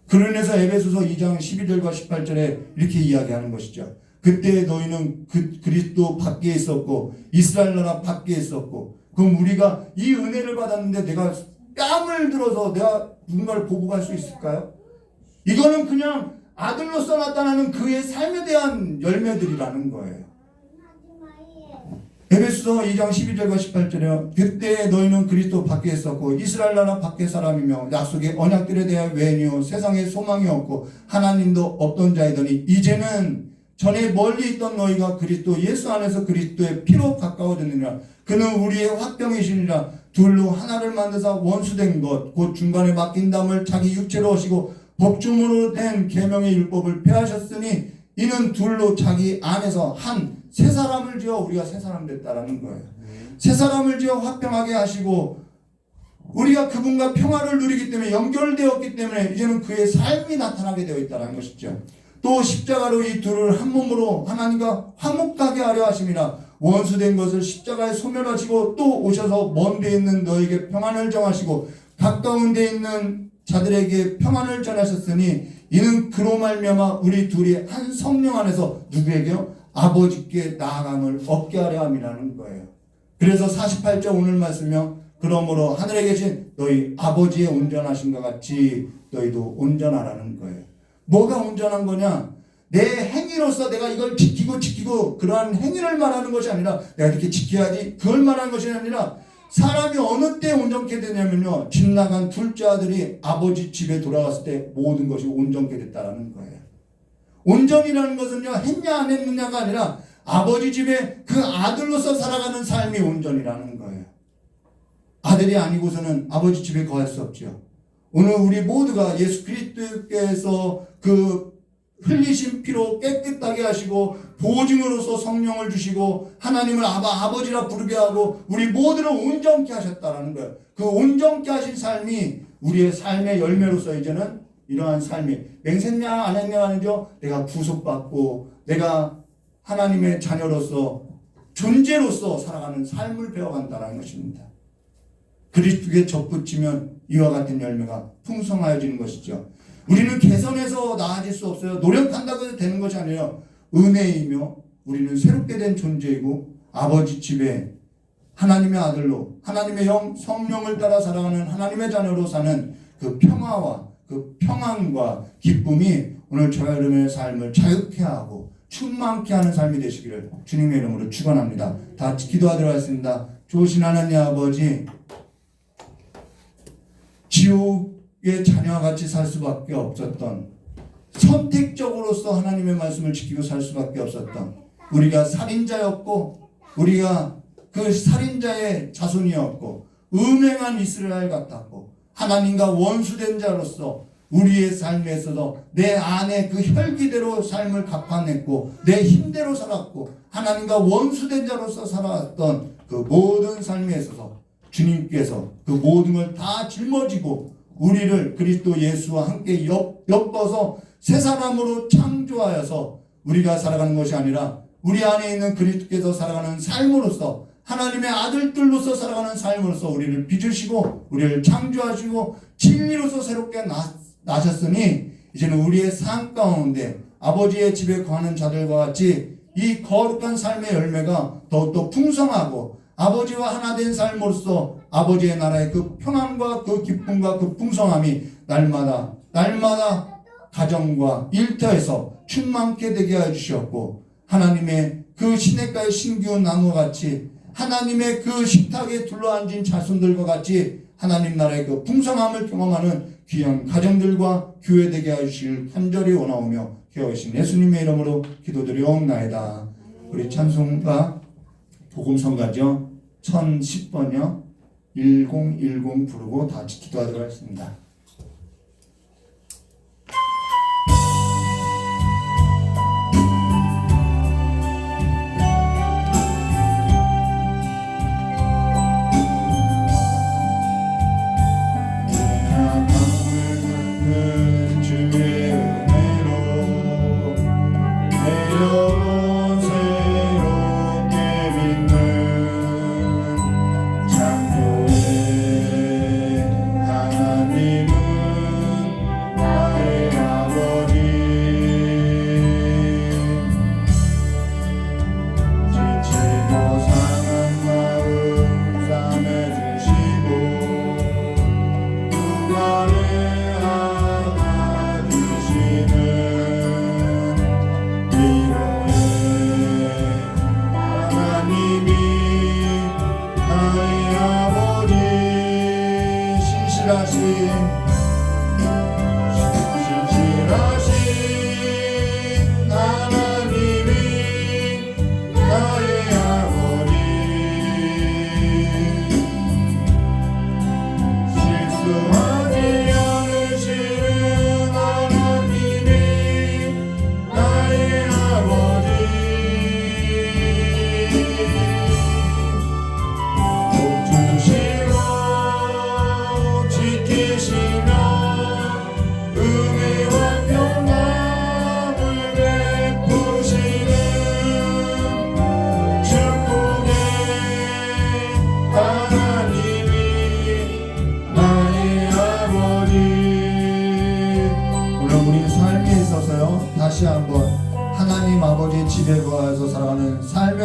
Speaker 2: 그러면서 에베소서 2장 12절과 18절에 이렇게 이야기하는 것이죠. 그때 너희는 그리스도 밖에 있었고 이스라엘 나라 밖에 있었고, 그럼 우리가 이 은혜를 받았는데 내가 뺨을 들어서 내가 누군가를 보복할 수 있을까요? 이거는 그냥 아들로서 나타나는 그의 삶에 대한 열매들이라는 거예요. 에베소서 2장 12절과 18절에 그때 너희는 그리스도 밖에 있었고 이스라엘 나라 밖의 사람이며 약속의 언약들에 대한 외인이요 세상에 소망이 없고 하나님도 없던 자이더니 이제는 전에 멀리 있던 너희가 그리스도 예수 안에서 그리스도의 피로 가까워졌느니라. 그는 우리의 화병이시니라. 둘로 하나를 만드사 원수된 것 곧 중간에 맡긴 담을 자기 육체로 하시고 법중으로 된 계명의 율법을 폐하셨으니 이는 둘로 자기 안에서 한 새 사람을 지어 우리가 새 사람 됐다라는 거예요. 새 사람을 지어 화평하게 하시고 우리가 그분과 평화를 누리기 때문에 연결되었기 때문에 이제는 그의 삶이 나타나게 되어 있다는 것이죠. 또 십자가로 이 둘을 한 몸으로 하나님과 화목하게 하려 하심이라. 원수된 것을 십자가에 소멸하시고 또 오셔서 먼 데 있는 너에게 평안을 정하시고 가까운 데 있는 자들에게 평안을 전하셨으니 이는 그로 말미암아 우리 둘이 한 성령 안에서 누구에게요? 아버지께 나아감을 얻게 하려 함이라는 거예요. 그래서 48절 오늘 말씀이요. 그러므로 하늘에 계신 너희 아버지의 온전하신 것 같이 너희도 온전하라는 거예요. 뭐가 온전한 거냐? 내 행위로서 내가 이걸 지키고 그러한 행위를 말하는 것이 아니라 내가 이렇게 지켜야지 그걸 말하는 것이 아니라 사람이 어느 때 온전케 되냐면요. 집 나간 둘째 아들이 아버지 집에 돌아갔을 때 모든 것이 온전케 됐다라는 거예요. 온전이라는 것은요. 했냐 안 했느냐가 아니라 아버지 집에 그 아들로서 살아가는 삶이 온전이라는 거예요. 아들이 아니고서는 아버지 집에 거할 수 없죠. 오늘 우리 모두가 예수 그리스도께서 그 흘리신 피로 깨끗하게 하시고 보증으로서 성령을 주시고 하나님을 아버지라 부르게 하고 우리 모두를 온전케 하셨다라는 거예요. 그 온전케 하신 삶이 우리의 삶의 열매로서 이제는 이러한 삶이 맹세냐 안 했냐 하는죠. 내가 구속받고 내가 하나님의 자녀로서 존재로서 살아가는 삶을 배워간다는 것입니다. 그리스도에 접붙이면 이와 같은 열매가 풍성하여지는 것이죠. 우리는 개선해서 나아질 수 없어요. 노력한다고 해서 되는 것이 아니라 은혜이며 우리는 새롭게 된 존재이고 아버지 집에 하나님의 아들로 하나님의 영 성령을 따라 살아가는 하나님의 자녀로 사는 그 평화와 그 평안과 기쁨이 오늘 저와 여러분의 삶을 자유케 하고 충만케 하는 삶이 되시기를 주님의 이름으로 축원합니다. 다 같이 기도하도록 하겠습니다. 좋으신 하나님 아버지, 지옥의 자녀와 같이 살 수밖에 없었던, 선택적으로서 하나님의 말씀을 지키고 살 수밖에 없었던, 우리가 살인자였고 우리가 그 살인자의 자손이었고 음행한 이스라엘 같았고 하나님과 원수된 자로서 우리의 삶에 있어서 내 안에 그 혈기대로 삶을 갚아냈고 내 힘대로 살았고 하나님과 원수된 자로서 살아왔던 그 모든 삶에 있어서 주님께서 그 모든 걸 다 짊어지고 우리를 그리스도 예수와 함께 엮어서 새 사람으로 창조하여서 우리가 살아가는 것이 아니라 우리 안에 있는 그리스도께서 살아가는 삶으로서 하나님의 아들들로서 살아가는 삶으로서 우리를 빚으시고 우리를 창조하시고 진리로서 새롭게 나셨으니 이제는 우리의 삶 가운데 아버지의 집에 거하는 자들과 같이 이 거룩한 삶의 열매가 더욱더 풍성하고 아버지와 하나 된 삶으로서 아버지의 나라의 그 평안과 그 기쁨과 그 풍성함이 날마다 가정과 일터에서 충만케 되게 해주셨고 하나님의 그 시냇가의 신기한 나무와 같이 하나님의 그 식탁에 둘러앉은 자손들과 같이 하나님 나라의 그 풍성함을 경험하는 귀한 가정들과 교회되게 해주시길 간절히 원하오며 기억하신 예수님의 이름으로 기도드리옵나이다. 우리 찬송가 복음성가죠. 1010번이요. 1010 부르고 다 같이 기도하도록 하겠습니다. 신실하신 하나님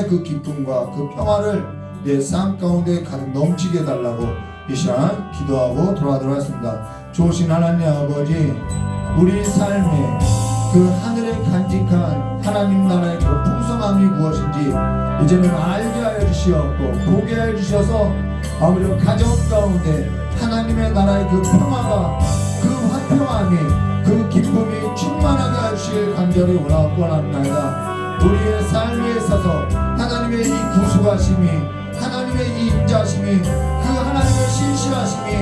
Speaker 2: 하나님의 그 기쁨과 그 평화를 내 삶 가운데 가득 넘치게 해달라고 이 시간 기도하고 돌아가도록 하겠습니다. 좋으신 하나님 아버지, 우리 삶에 그 하늘에 간직한 하나님 나라의 그 풍성함이 무엇인지 이제는 알게 하여 주시옵고 보게 하여 주셔서 아버지 가정 가운데 하나님의 나라의 그 평화가 그 화평함이 그 기쁨이 충만하게 하시길 간절히 원합나이다. 우리의 삶에 있어서 하나님의 이 구속하심이 하나님의 이 인자심이 그 하나님의 신실하심이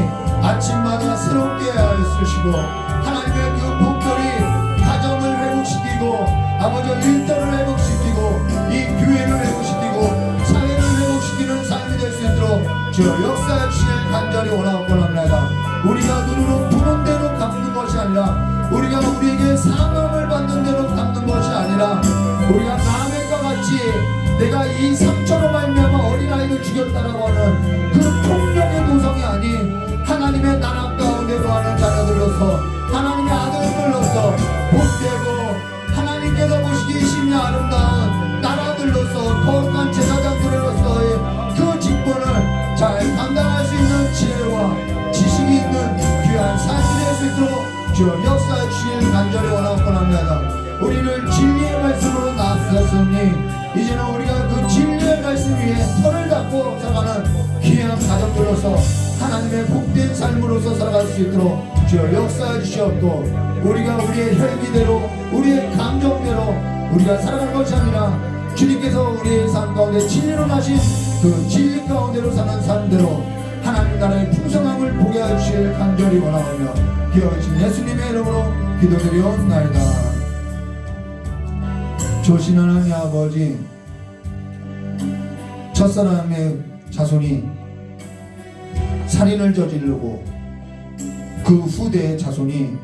Speaker 2: 아침마다 새롭게 하여 쓰시고 하나님의 그 복들이 가정을 회복시키고 아버지 일터를 회복시키고 이 교회를 회복시키고 사회를 회복시키는 삶이 될 수 있도록 주여 역사해 주시길 간절히 원합니다. 우리가 눈으로 보는 대로 갚는 것이 아니라 우리가 우리에게 상함을 받는 대로 갚는 것이 아니라 우리가 남의과 같이 내가 이 상처로 말미암아 어린아이를 죽였다라고 하는 그 폭력의 도성이 아닌 하나님의 나라 가운데 거하는 자녀들로서 하나님의 아들들로서 복되고 하나님께서 보시기에 심히 아름다운 나라들로서 거룩한 제사장들로서의 그 직분을 잘 감당할 수 있는 지혜와 지식이 있는 귀한 삶이 될 수 있도록 주여 역사해 주시길 간절히 원합니다. 우리를 진리의 말씀으로 나섰으니 이제는 우리가 그 진리의 말씀 위에 털을 닫고 살아가는 귀한 가정들로서 하나님의 복된 삶으로서 살아갈 수 있도록 주여 역사해 주시옵고 우리가 우리의 혈기대로 우리의 감정대로 우리가 살아가는 것이 아니라 주님께서 우리의 삶 가운데 진리로 나신 그 진리 가운데로 사는 삶대로 하나님 나라의 풍성함을 보게 하시길 간절히 원하오며 기어오신 예수님의 이름으로 기도드리옵나이다. 조신 하나님 아버지, 첫사람의 자손이 살인을 저지르고 그 후대의 자손이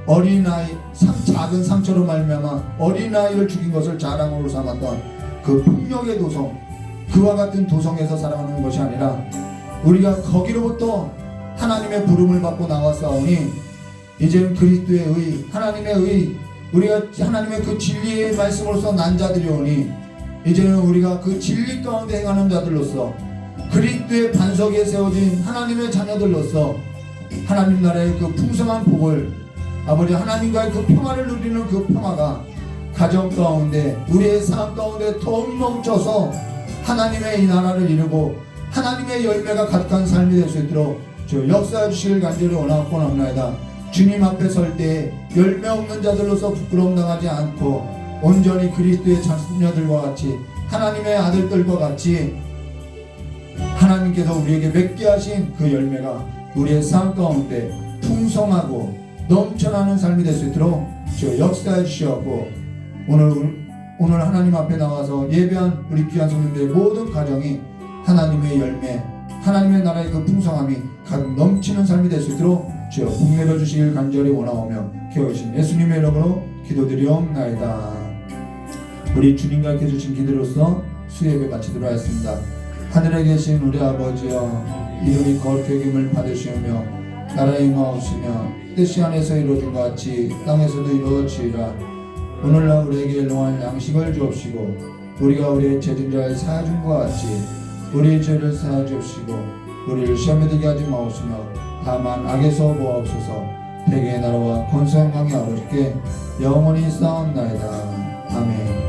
Speaker 2: 어린아이 작은 상처로 말미암아 어린아이를 죽인 것을 자랑으로 삼았던 그 폭력의 도성, 그와 같은 도성에서 살아가는 것이 아니라 우리가 거기로부터 하나님의 부름을 받고 나왔사오니 이제는 그리스도의 의, 하나님의 의, 우리가 하나님의 그 진리의 말씀으로서 난 자들이 오니 이제는 우리가 그 진리 가운데 행하는 자들로서 그리스도의 반석 위에 세워진 하나님의 자녀들로서 하나님 나라의 그 풍성한 복을 아버지 하나님과의 그 평화를 누리는 그 평화가 가정 가운데 우리의 삶 가운데 더욱 넘쳐서 하나님의 이 나라를 이루고 하나님의 열매가 가득한 삶이 될 수 있도록 저 역사해 주시길 간절히 원합니다. 주님 앞에 설 때 열매 없는 자들로서 부끄러움 당하지 않고 온전히 그리스도의 자녀들과 같이 하나님의 아들들과 같이 하나님께서 우리에게 맺게 하신 그 열매가 우리의 삶 가운데 풍성하고 넘쳐나는 삶이 될 수 있도록 저 역사해 주시옵고 오늘 하나님 앞에 나와서 예배한 우리 귀한 성도들의 모든 가정이 하나님의 열매 하나님의 나라의 그 풍성함이 가득 넘치는 삶이 될 수 있도록 주여 복 내려 주시길 간절히 원하오며 기어오신 예수님의 이름으로 기도드리옵나이다. 우리 주님 가르쳐 주신 기도로서 수예배 마치도록 하겠습니다. 하늘에 계신 우리 아버지여, 이름이 거룩히 여김을 받으시오며 나라의 임하옵시며 뜻이 하늘에서 이루어진 것 같이 땅에서도 이루어지리라. 오늘날 우리에게 일용할 양식을 주옵시고 우리가 우리의 죄진자를 사하준 것 같이 우리의 죄를 사하 주옵시고 우리를 시험에 들게 하지 마옵시며 다만 악에서 보옵소서. 대개의 나라와 권세 영광이 아버지께 영원히 쌓옵나이다. 아멘.